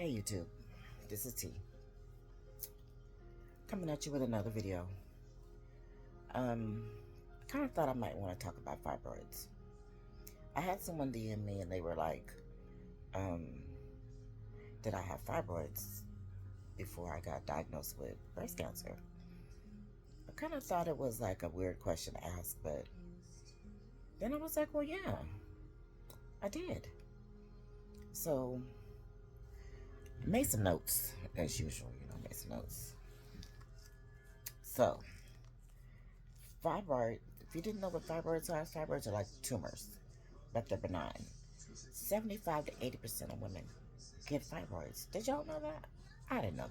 Hey YouTube, this is T, coming at you with another video. I kind of thought I might want to talk about fibroids. I had someone DM me and they were like, um, did I have fibroids before I got diagnosed with breast cancer? I kind of thought it was like a weird question to ask, but then I was like, well, yeah, I did. So, I made some notes, as usual, made some notes. So, fibroid, if you didn't know what fibroids are like tumors, but they're benign. 75 to 80% of women get fibroids. Did y'all know that? I didn't know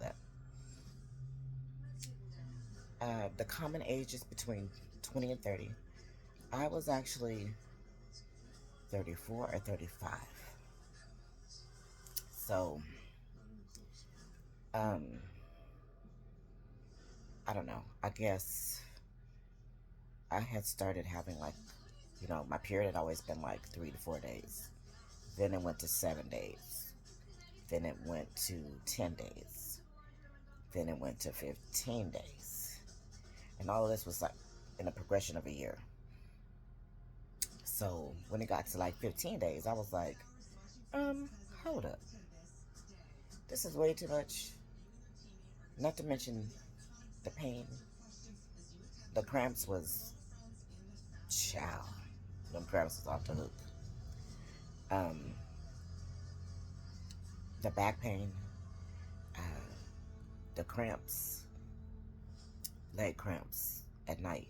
that. The common age is between 20 and 30. I was actually 34 or 35. So, um, I don't know. I guess I had started having my period had always been like 3 to 4 days. Then it went to 7 days. Then it went to 10 days. Then it went to 15 days. And all of this was like in a progression of a year. So when it got to like 15 days, I was like, hold up. This is way too much. Not to mention the pain. The cramps was chow. Them cramps was off the hook. Um, the back pain, uh, the cramps, leg cramps at night,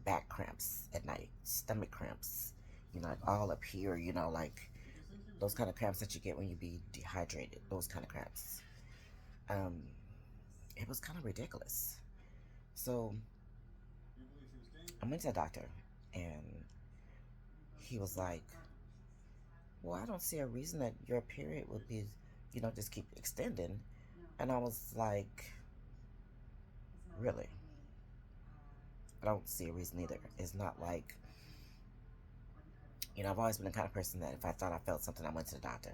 back cramps at night, stomach cramps, like all up here, like those kind of cramps that you get when you be dehydrated, those kind of cramps. Um, it was kind of ridiculous. So I went to the doctor and he was like, well, I don't see a reason that your period would be, just keep extending. And I was like, really? I don't see a reason either. It's not like, I've always been the kind of person that if I thought I felt something, I went to the doctor.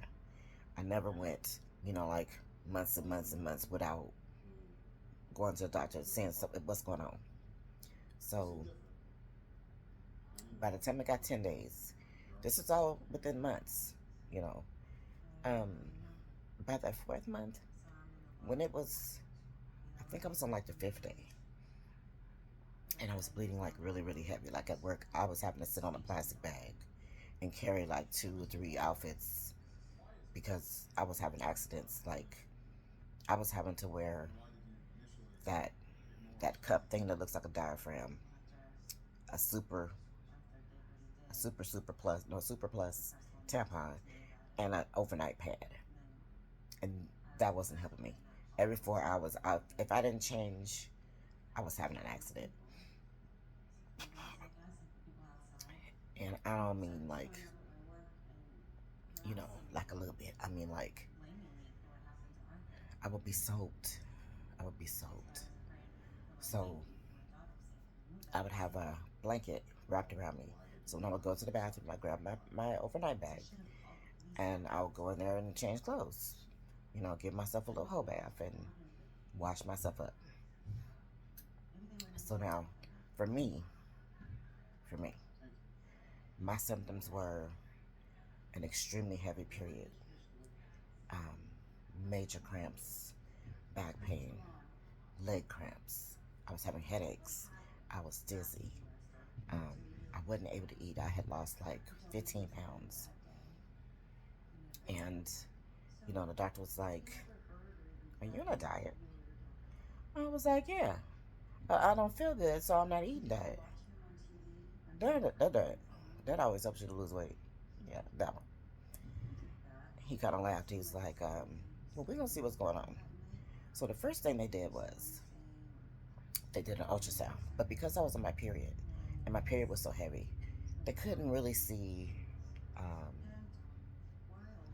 I never went, like months and months and months without going to the doctor, seeing what's going on. So by the time it got 10 days, this is all within months, you know. Um, by the fourth month, when it was, I think I was on like the fifth day, and I was bleeding like really, really heavy. Like at work, I was having to sit on a plastic bag and carry like 2 or 3 outfits because I was having accidents. Like I was having to wear that cup thing that looks like a diaphragm, a super, super plus, no super plus tampon, and an overnight pad, and that wasn't helping me. Every 4 hours, if I didn't change, I was having an accident. And I don't mean like, like a little bit. I mean like, I would be soaked. I would be soaked. So I would have a blanket wrapped around me. So when I would go to the bathroom, I grab my overnight bag and I'll go in there and change clothes. Give myself a little whole bath and wash myself up. So now, for me, for me, my symptoms were an extremely heavy period, um, major cramps, back pain, leg cramps. I was having headaches. I was dizzy. Um, I wasn't able to eat. I had lost like 15 pounds. And, the doctor was like, are you on a diet? I was like, yeah. I don't feel good, so I'm not eating diet. That always helps you to lose weight. Yeah, that one. He kind of laughed. He's like, well, we're going to see what's going on. So the first thing they did was they did an ultrasound. But because I was on my period, and my period was so heavy, they couldn't really see um,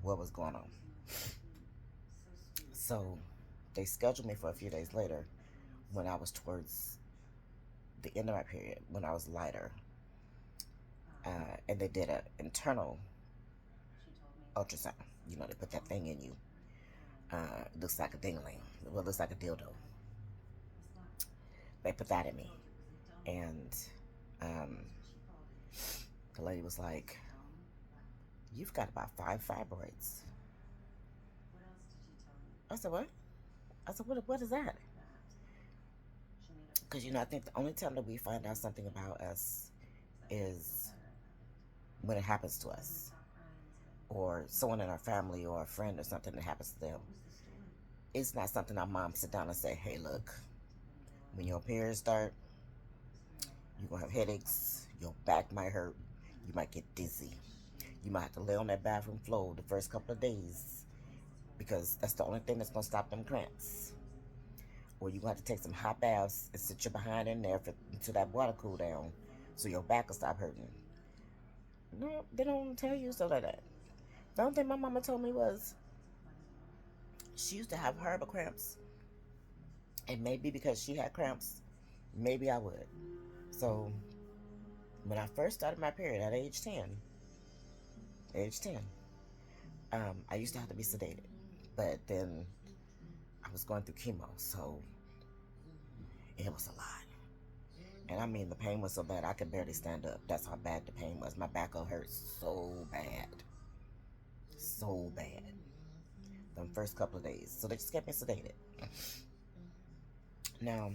what was going on. So they scheduled me for a few days later when I was towards the end of my period, when I was lighter. And they did an internal ultrasound. They put that thing in you. Looks like a dingling. Well, looks like a dildo. They put that in me, and um, the lady was like, "You've got about 5 fibroids." I said, "What?" I said, "What is that?" Because I think the only time that we find out something about us is when it happens to us, or someone in our family, or a friend, or something that happens to them. It's not something our mom sit down and say, "Hey, look, when your periods start, you're gonna have headaches, your back might hurt, you might get dizzy, you might have to lay on that bathroom floor the first couple of days because that's the only thing that's gonna stop them cramps. Or you're gonna have to take some hot baths and sit your behind in there until that water cool down so your back will stop hurting." No, they don't tell you stuff like that. The only thing my mama told me was she used to have horrible cramps, and maybe because she had cramps, maybe I would. So when I first started my period at age 10, I used to have to be sedated, but then I was going through chemo, so it was a lot. And I mean, the pain was so bad I could barely stand up. That's how bad the pain was. My back hurt so bad, so bad. The first couple of days, so they just kept me sedated. Now,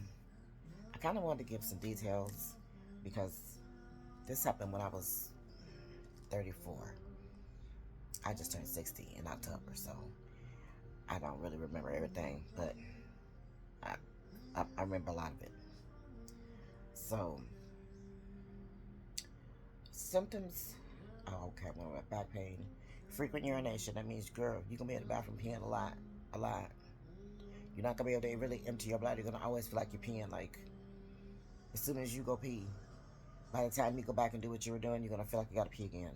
I kind of wanted to give some details because this happened when I was 34. I just turned 60 in October, so I don't really remember everything, but I, I remember a lot of it. So, symptoms. Oh, okay. One with back pain, frequent urination. That means, girl, you're gonna be in the bathroom peeing a lot, a lot. You're not gonna be able to really empty your bladder. You're gonna always feel like you're peeing. Like as soon as you go pee, by the time you go back and do what you were doing, you're gonna feel like you gotta pee again.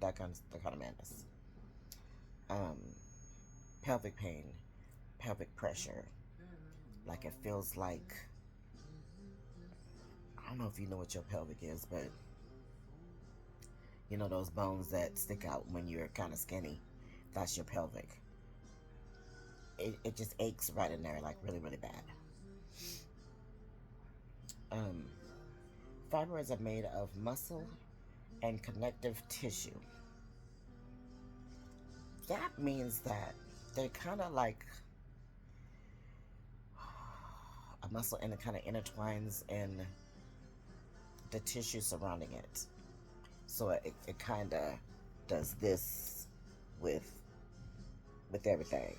That kind of madness. Um, pelvic pain, pelvic pressure. Like it feels like, I don't know if you know what your pelvic is, but you know those bones that stick out when you're kind of skinny. That's your pelvic. It just aches right in there, like really, really bad. Um, Fibroids are made of muscle and connective tissue. That means that they're kind of like a muscle, and it kind of intertwines in the tissue surrounding it. So it kind of does this with with everything.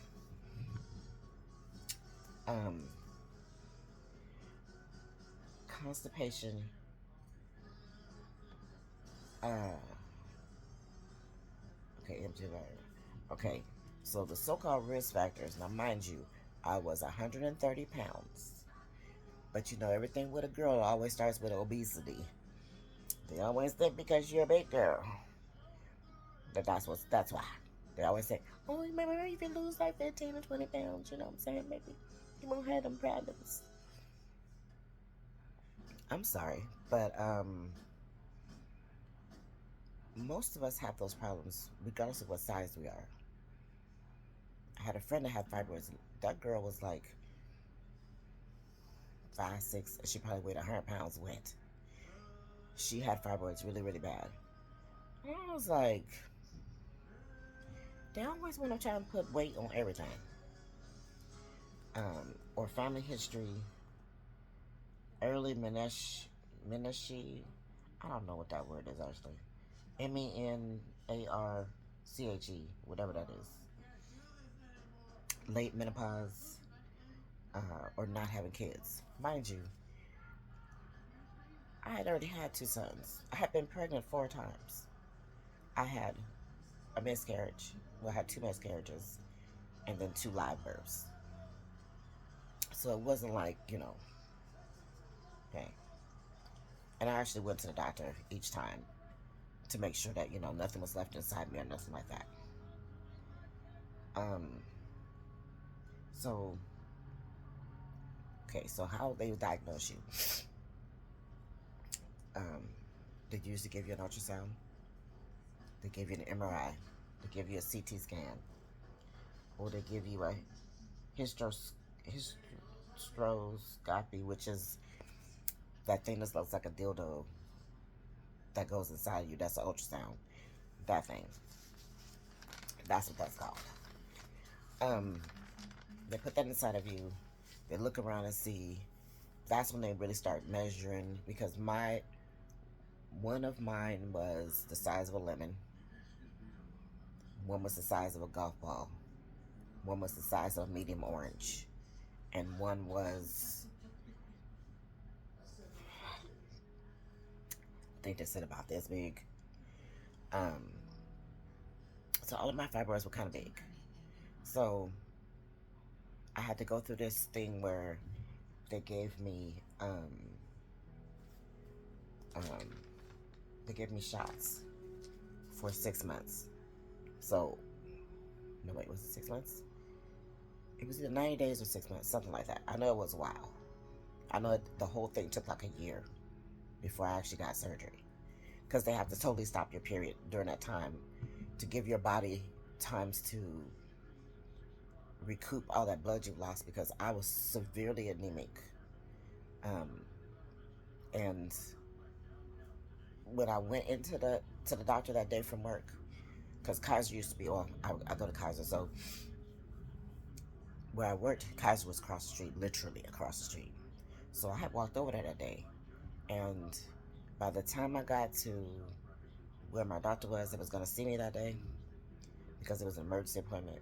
Um, Constipation. Uh, okay, empty bladder. Okay, so the so-called risk factors. Now, mind you, I was 130 pounds. But everything with a girl always starts with obesity. They always think because you're a big girl that's why. They always say, "Oh, maybe if you lose like 15 or 20 pounds, you know what I'm saying? Maybe you won't have them problems." I'm sorry, but most of us have those problems regardless of what size we are. I had a friend that had fibroids. That girl was like 5'6", and she probably weighed 100 pounds wet. She had fibroids really, really bad. And I was like, they always want to try and put weight on everything. Or family history, early Menache. I don't know what that word is actually. Menarche, whatever that is. Late menopause, or not having kids. Mind you, I had already had 2 sons. I had been pregnant 4 times. I had a miscarriage. Well, I had 2 miscarriages and then 2 live births. So it wasn't like, okay. And I actually went to the doctor each time to make sure that, nothing was left inside me or nothing like that. Um, so, okay, so how they diagnose you? Um, they usually give you an ultrasound. They give you an MRI. They give you a CT scan. or they give you a hystros- hysteroscopy, which is that thing that looks like a dildo that goes inside you. That's an ultrasound. That thing. That's what that's called. Um, they put that inside of you. They look around and see. That's when they really start measuring, because my one of mine was the size of a lemon. One was the size of a golf ball. One was the size of a medium orange, and one was, I think they said about this big. Um, so all of my fibroids were kind of big. So I had to go through this thing where they gave me um, they gave me shots for 6 months. So no, wait, was it 6 months? It was either 90 days or 6 months, something like that. I know it was a while. I know the whole thing took like a year before I actually got surgery, because they have to totally stop your period during that time to give your body times to recoup all that blood you've lost, because I was severely anemic. Um, and when I went into the doctor that day from work, because Kaiser used to be on, I go to Kaiser, so where I worked, Kaiser was across the street, literally across the street. So I had walked over there that day, and by the time I got to where my doctor was that was going to see me that day, because it was an emergency appointment,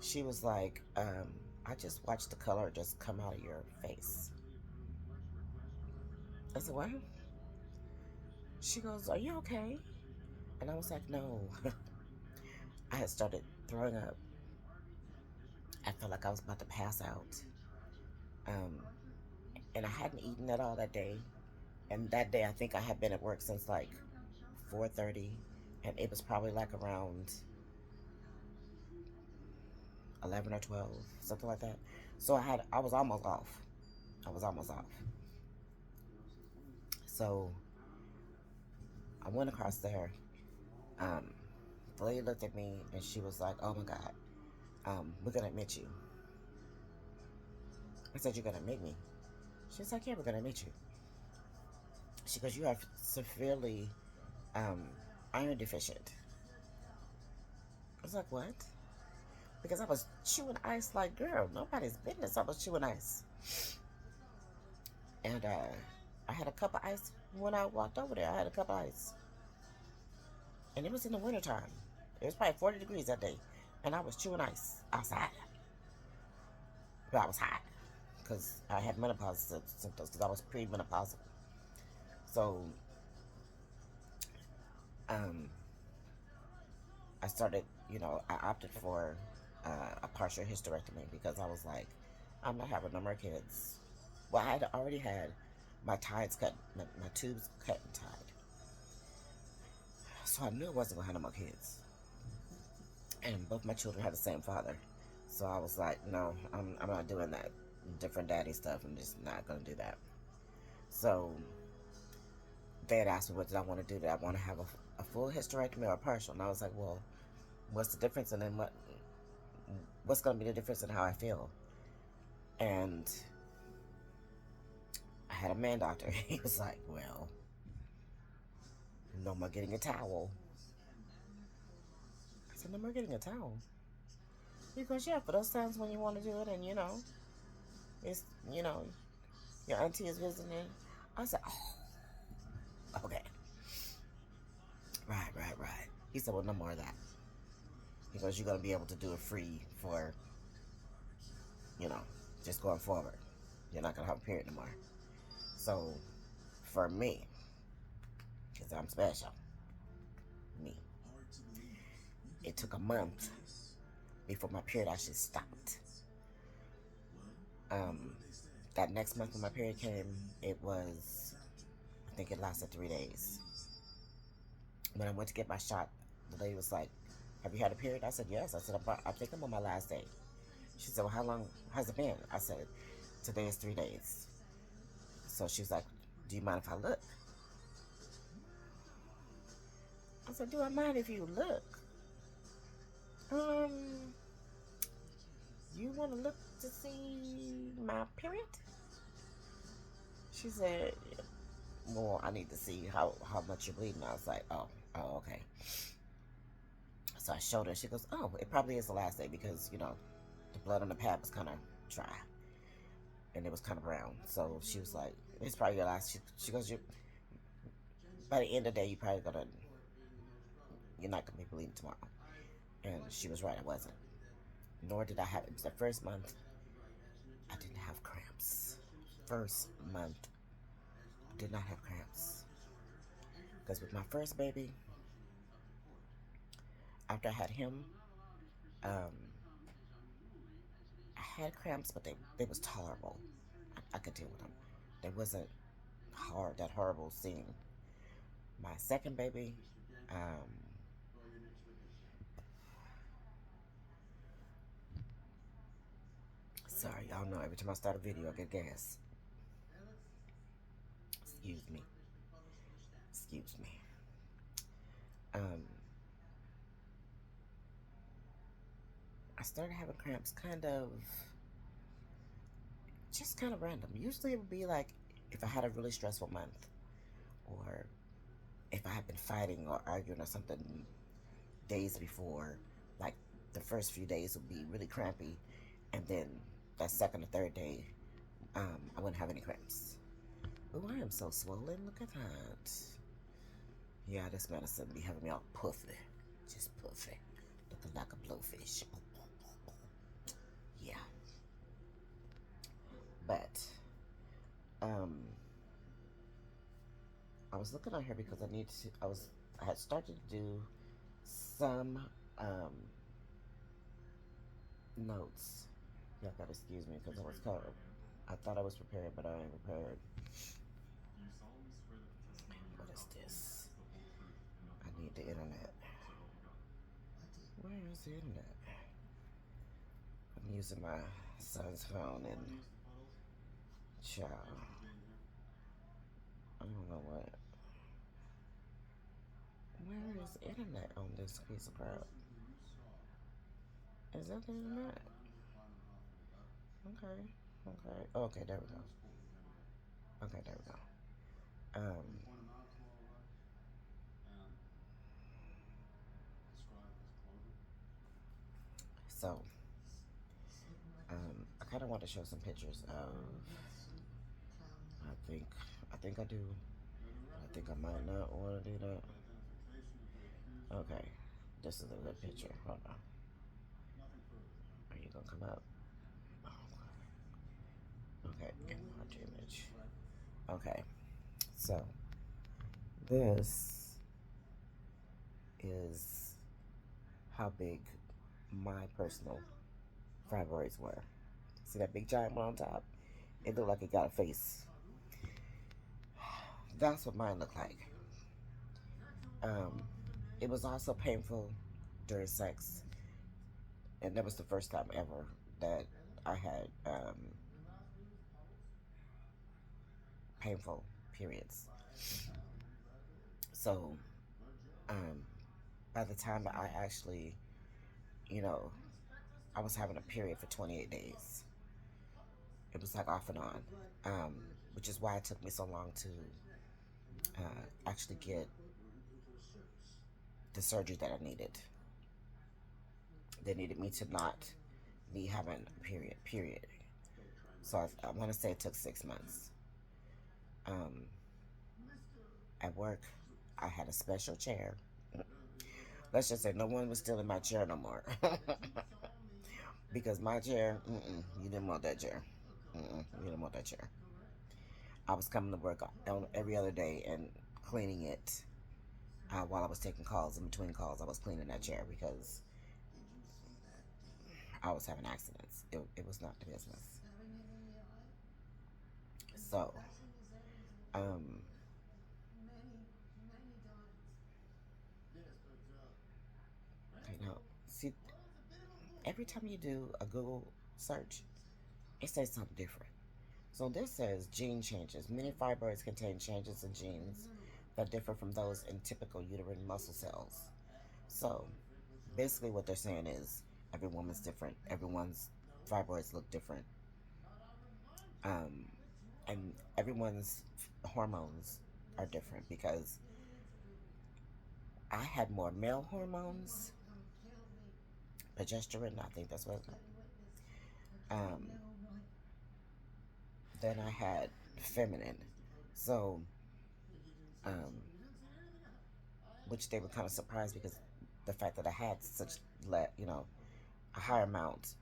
she was like, I just watched the color just come out of your face. I said, what? She goes, are you okay? And I was like, no. I had started throwing up. I felt like I was about to pass out. Um, and I hadn't eaten at all that day. And that day, I think I had been at work since like 4:30, and it was probably like around 11 or 12, something like that. So I was almost off. I was almost off. So I went across there. Um, the lady looked at me and she was like, "Oh my God, we're gonna admit you." I said, "You're gonna admit me?" She's like, "Yeah, we're gonna admit you." She goes, "You are severely um, iron deficient." I was like, "What?" Because I was chewing ice like, girl, nobody's business. I was chewing ice. And I had a cup of ice when I walked over there. I had a cup of ice. And it was in the wintertime. It was probably 40 degrees that day. And I was chewing ice outside. But I was hot because I had menopause symptoms, because I was premenopausal. So um, I started, I opted for a partial hysterectomy, because I was like, I'm not having no more kids. Well, I had already had my tides cut, my tubes cut and tied. So I knew I wasn't going to have no more kids. And both my children had the same father. So I was like, no, I'm not doing that different daddy stuff. I'm just not going to do that. So they had asked me, what did I want to do? Did I want to have a full hysterectomy or a partial? And I was like, well, what's the difference? And then what's going to be the difference in how I feel? And I had a man doctor. He was like, well, no more getting a towel. I said, no more getting a towel. He goes, yeah, for those times when you want to do it, and it's, your auntie is visiting. I said, oh, okay. Right. He said, well, no more of that. He goes, you're going to be able to do it free for, you know, just going forward. You're not going to have a period anymore. So, for me, because I'm special, me, it took a month before my period actually stopped. Um, that next month when my period came, I think it lasted 3 days. When I went to get my shot, the lady was like, have you had a period? I said, yes. I said, I think I'm on my last day. She said, well, how long has it been? I said, today is 3 days. So she was like, do you mind if I look? I said, do I mind if you look? Um, you want to look to see my period? She said, well, I need to see how much you're bleeding. I was like, oh, okay. So I showed her. She goes, oh, it probably is the last day because, the blood on the pad was kind of dry and it was kind of brown. So she was like, it's probably your last. She goes, by the end of the day, you're not gonna be bleeding tomorrow. And she was right, I wasn't. Nor did I have. It was the first month I didn't have cramps. First month I did not have cramps because with my first baby, after I had him, um, I had cramps, but they was tolerable. I could deal with them. They wasn't that horrible seeing my second baby. Sorry, y'all know every time I start a video, I get gas. Excuse me. Excuse me. Um, I started having cramps just kind of random. Usually it would be like if I had a really stressful month or if I had been fighting or arguing or something days before, like the first few days would be really crampy, and then that second or third day, I wouldn't have any cramps. Oh, I am so swollen. Look at that. Yeah, this medicine be having me all puffy. Just puffy. Looking like a blowfish. Yeah. But, um, I was looking on here because I had started to do some, um, notes. Y'all gotta excuse me because I was kind of, I thought I was prepared, but I ain't prepared. What is this? I need the internet. Where is the internet? I'm using my son's phone and child. I don't know what. Where is the internet on this piece of crap? Is that the internet? Okay. Okay. Okay, there we go. Okay, there we go. Um, so, I kind of want to show some pictures of. I think, I think I do. I think I might not want to do that. Okay, this is a good picture. Hold on. Are you gonna come up? Okay, enlarge image. Okay, so this is how big my personal fibroids were. See that big giant one on top? It looked like it got a face. That's what mine looked like. Um, it was also painful during sex, and that was the first time ever that I had painful periods. So, um, by the time that I actually, you know, I was having a period for 28 days. It was like off and on, um, which is why it took me so long to actually get the surgery that I needed. They needed me to not be having a period. So I want to say it took 6 months. Um, at work, I had a special chair. Let's just say no one was still in my chair no more. Because my chair, you didn't want that chair. You didn't want that chair. I was coming to work on every other day and cleaning it while I was taking calls. In between calls, I was cleaning that chair because I was having accidents. It was not the business. So, um, okay, now, see, every time you do a Google search, it says something different. So this says gene changes. Many fibroids contain changes in genes that differ from those in typical uterine muscle cells. So basically what they're saying is every woman's different. Everyone's fibroids look different. Um, and everyone's hormones are different because I had more male hormones, progesterone, I think that's what it's um, than I had feminine. So, um, which they were kind of surprised because the fact that I had such, a higher amount.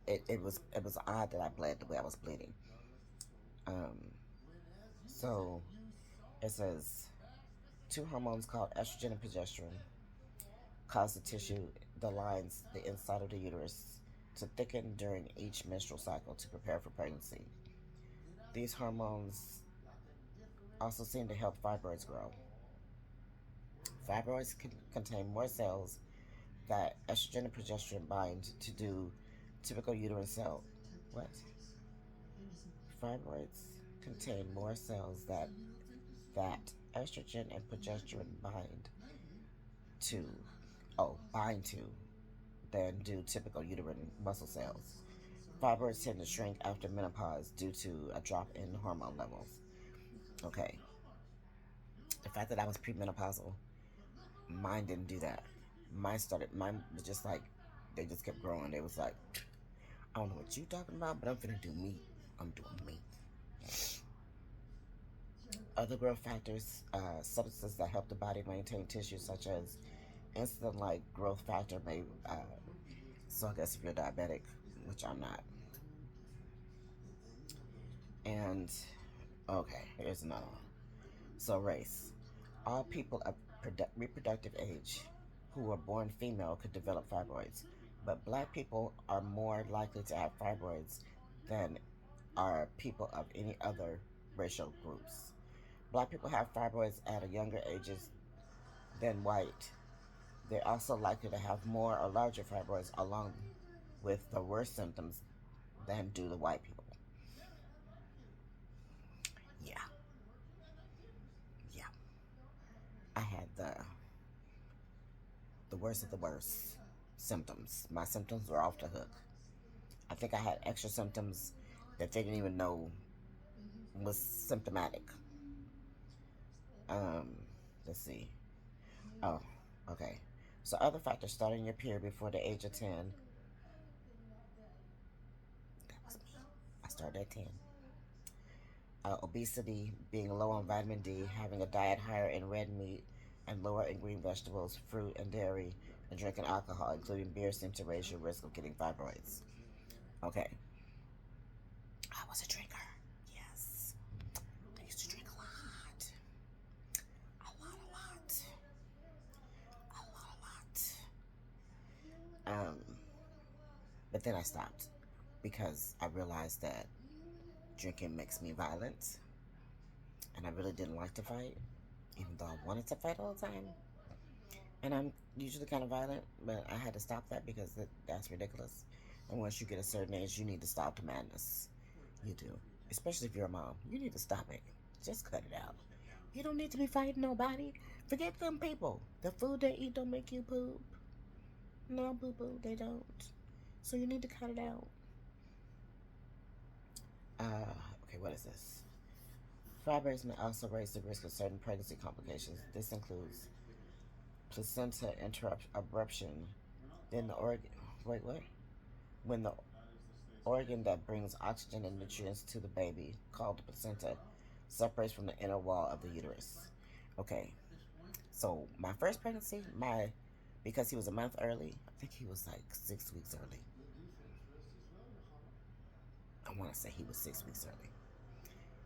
It was odd that I bled the way I was bleeding. Um, so it says two hormones called estrogen and progesterone cause the tissue, the lines, the inside of the uterus to thicken during each menstrual cycle to prepare for pregnancy. These hormones also seem to help fibroids grow. Fibroids can contain more cells that estrogen and progesterone bind to do typical uterine cell. What? Fibroids contain more cells that estrogen and progesterone to bind to than do typical uterine muscle cells. Fibroids tend to shrink after menopause due to a drop in hormone levels. Okay, the fact that I was premenopausal, mine didn't do that. Mine was just like, they just kept growing. It was like, I don't know what you talking about, but I'm finna do me. I'm doing me. Other growth factors, substances that help the body maintain tissue, such as insulin like growth factor, may. So I guess if you're diabetic, which I'm not. And okay, here's another one. So race. All people of reproductive age who are born female could develop fibroids, but black people are more likely to have fibroids than are people of any other racial groups. Black people have fibroids at a younger ages than white. They're also likely to have more or larger fibroids along with the worst symptoms than do the white people. Yeah, yeah. I had the worst of the worst symptoms. My symptoms were off the hook. I think I had extra symptoms that they didn't even know was symptomatic. Um, let's see. Oh, okay. So other factors starting your period before the age of 10. That was me. I started at 10. Obesity, being low on vitamin D, having a diet higher in red meat and lower in green vegetables, fruit, and dairy, and drinking alcohol, including beer, seem to raise your risk of getting fibroids. Okay, I was a drinker. Yes, I used to drink a lot, a lot. But then I stopped because I realized that drinking makes me violent, and I really didn't like to fight, even though I wanted to fight all the time. And I'm usually kind of violent, but I had to stop that because that's ridiculous. And once you get a certain age, you need to stop the madness. You do. Especially if you're a mom. You need to stop it. Just cut it out. You don't need to be fighting nobody. Forget them people. The food they eat don't make you poop. No, boo boo, they don't. So you need to cut it out. Okay, what is this? Fibroids may also raise the risk of certain pregnancy complications. This includes placenta interrupt abruption. Then the organ. Wait, what? When the organ that brings oxygen and nutrients to the baby, called the placenta, separates from the inner wall of the uterus. Okay, so my first pregnancy, because he was a month early, I think he was like 6 weeks early. I want to say he was 6 weeks early.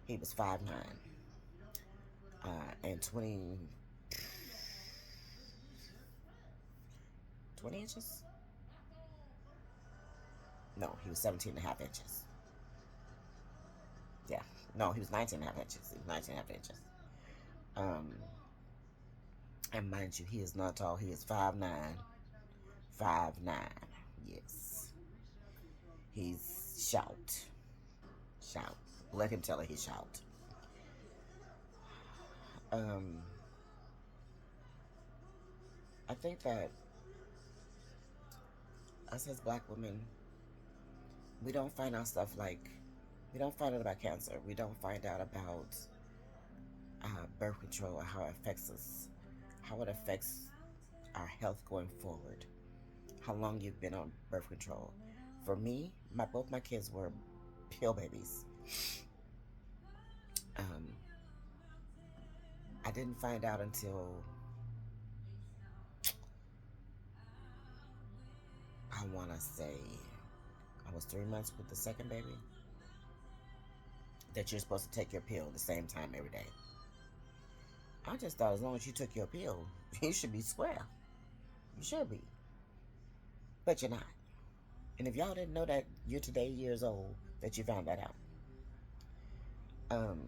He was 5'9", and 20 inches. No, he was 17 and a half inches. Yeah, no, he was 19 and a half inches. He was 19 and a half inches. Um, and mind you, he is not tall. He is 5'9". 5'9". Yes. He's shout. Shout. Let him tell her he shout. Um, I think that us as black women, we don't find out stuff like, we don't find out about cancer. We don't find out about birth control and how it affects us, how it affects our health going forward, how long you've been on birth control. For me, both my kids were pill babies. Um, I didn't find out until I want to say I was 3 months with the second baby that you're supposed to take your pill the same time every day. I just thought as long as you took your pill, you should be square. You should be. But you're not. And if y'all didn't know that, you're today years old that you found that out. Um,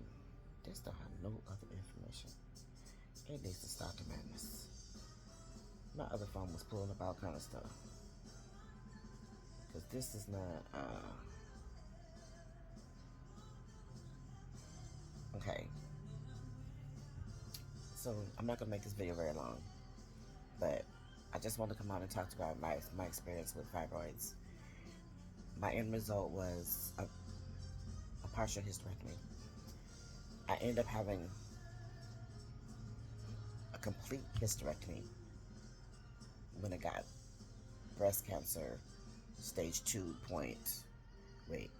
this don't have no other information. It needs to stop the madness. My other phone was pulling up all kind of stuff. Because this is not, okay. So, I'm not going to make this video very long. But I just want to come out and talk about my experience with fibroids. My end result was a partial hysterectomy. I ended up having a complete hysterectomy when I got breast cancer, stage 2 point. Wait,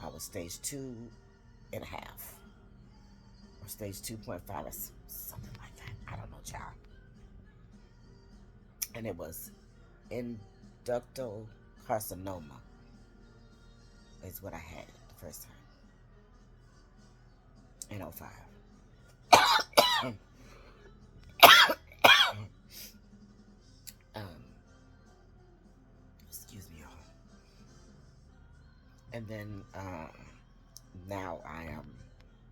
I was stage 2.5, or stage 2.5, or something like that. I don't know, child. And it was inductal carcinoma, is what I had the first time in '05. um, Excuse me, y'all. And then now I am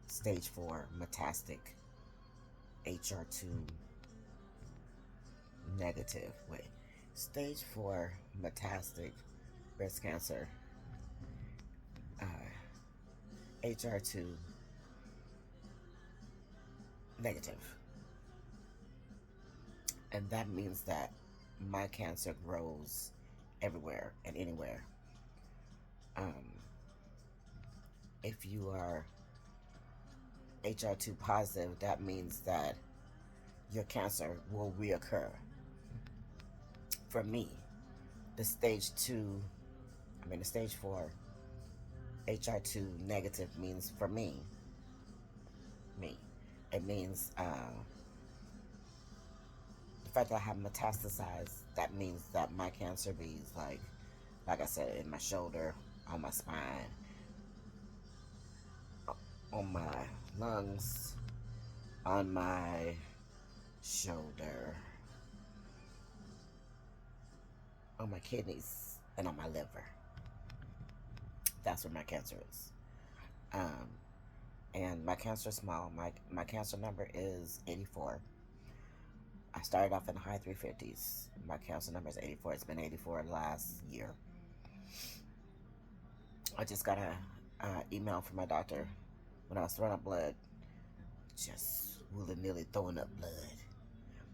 stage 4 metastatic HR2 negative. Wait, stage 4 metastatic breast cancer, HR2 negative. And that means that my cancer grows everywhere and anywhere. If you are HR2 positive, that means that your cancer will reoccur. For me, the stage 4 HR2 negative means, for me, it means the fact that I have metastasized, that means that my cancer be like I said, in my shoulder, on my spine, on my lungs, on my shoulder, on my kidneys, and on my liver. That's where my cancer is. And my cancer is small. My cancer number is 84. I started off in the high 350s. My cancer number is 84. It's been 84 last year. I just got a email from my doctor when I was throwing up blood, just willy-nilly throwing up blood.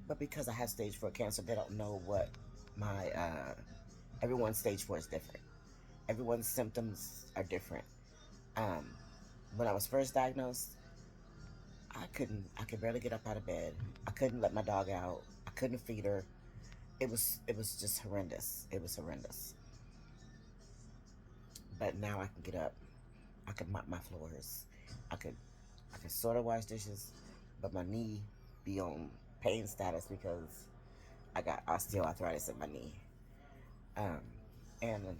But because I have stage 4 cancer, they don't know what my, everyone's stage 4 is different. Everyone's symptoms are different. When I was first diagnosed, I could barely get up out of bed. I couldn't let my dog out. I couldn't feed her. It was just horrendous. It was horrendous. But now I can get up. I can mop my floors. I could sort of wash dishes, but my knee be on pain status because I got osteoarthritis in my knee. And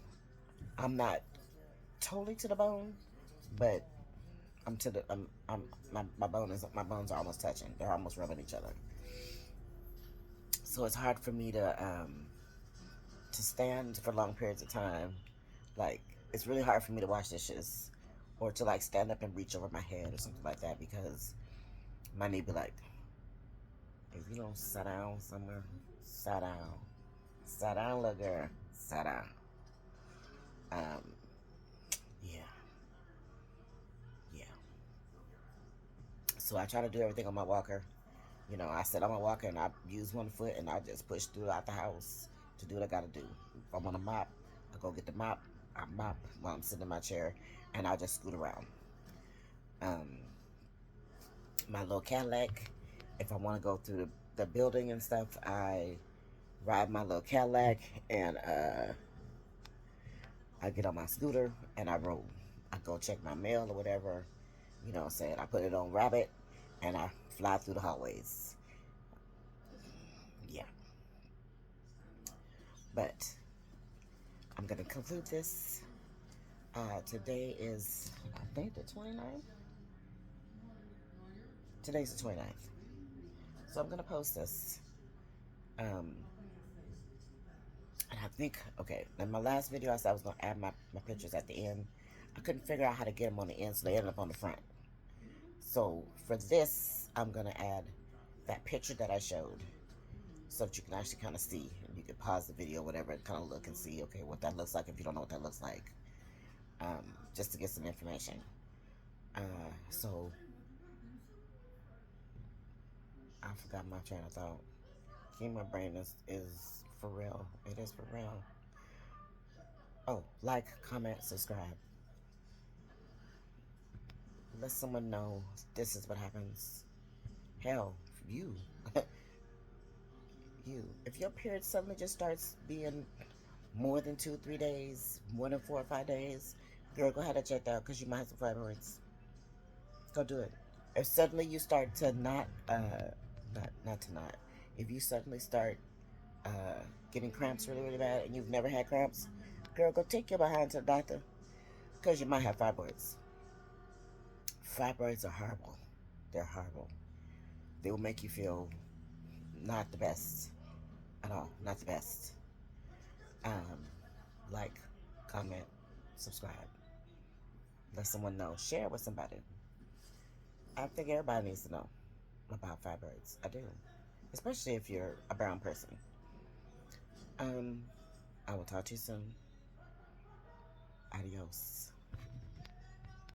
I'm not totally to the bone, but I'm to the my bones are almost touching. They're almost rubbing each other. So it's hard for me to stand for long periods of time. Like, it's really hard for me to wash dishes or to like stand up and reach over my head or something like that, because my knee be like, if you don't sit down somewhere, sit down. Sit down, little girl. Sit down. Yeah. Yeah. So I try to do everything on my walker. You know, I sit on my walker and I use one foot and I just push throughout the house to do what I gotta do. If I want to mop, I go get the mop. I mop while I'm sitting in my chair, and I'll just scoot around. Um, my little Cadillac. If I want to go through the building and stuff, I ride my little Cadillac and I get on my scooter and I roll. I go check my mail or whatever. You know what I'm saying? I put it on Rabbit and I fly through the hallways. Yeah. But I'm going to conclude this. Today is, I think, the 29th. Today's the 29th. So I'm going to post this. Um, and I think, okay, in my last video, I said I was going to add my pictures at the end. I couldn't figure out how to get them on the end, so they ended up on the front. So for this, I'm going to add that picture that I showed so that you can actually kind of see. And you can pause the video, whatever, and kind of look and see, okay, what that looks like if you don't know what that looks like. Just to get some information. So I forgot my train of thought. Keep my brain is for real. It is for real. Oh, like, comment, subscribe. Let someone know this is what happens. Hell, you. You. If your period suddenly just starts being more than 2 3 days, more than 4 or 5 days, girl, go ahead and check that out because you might have some fibroids. Go do it. If suddenly you start to not, if you suddenly start getting cramps really, really bad and you've never had cramps, girl, go take your behind to the doctor because you might have fibroids. Fibroids are horrible. They're horrible. They will make you feel not the best at all. Not the best. Um, like, comment, subscribe. Let someone know. Share it with somebody. I think everybody needs to know about fibroids. I do. Especially if you're a brown person. I will talk to you soon. Adios.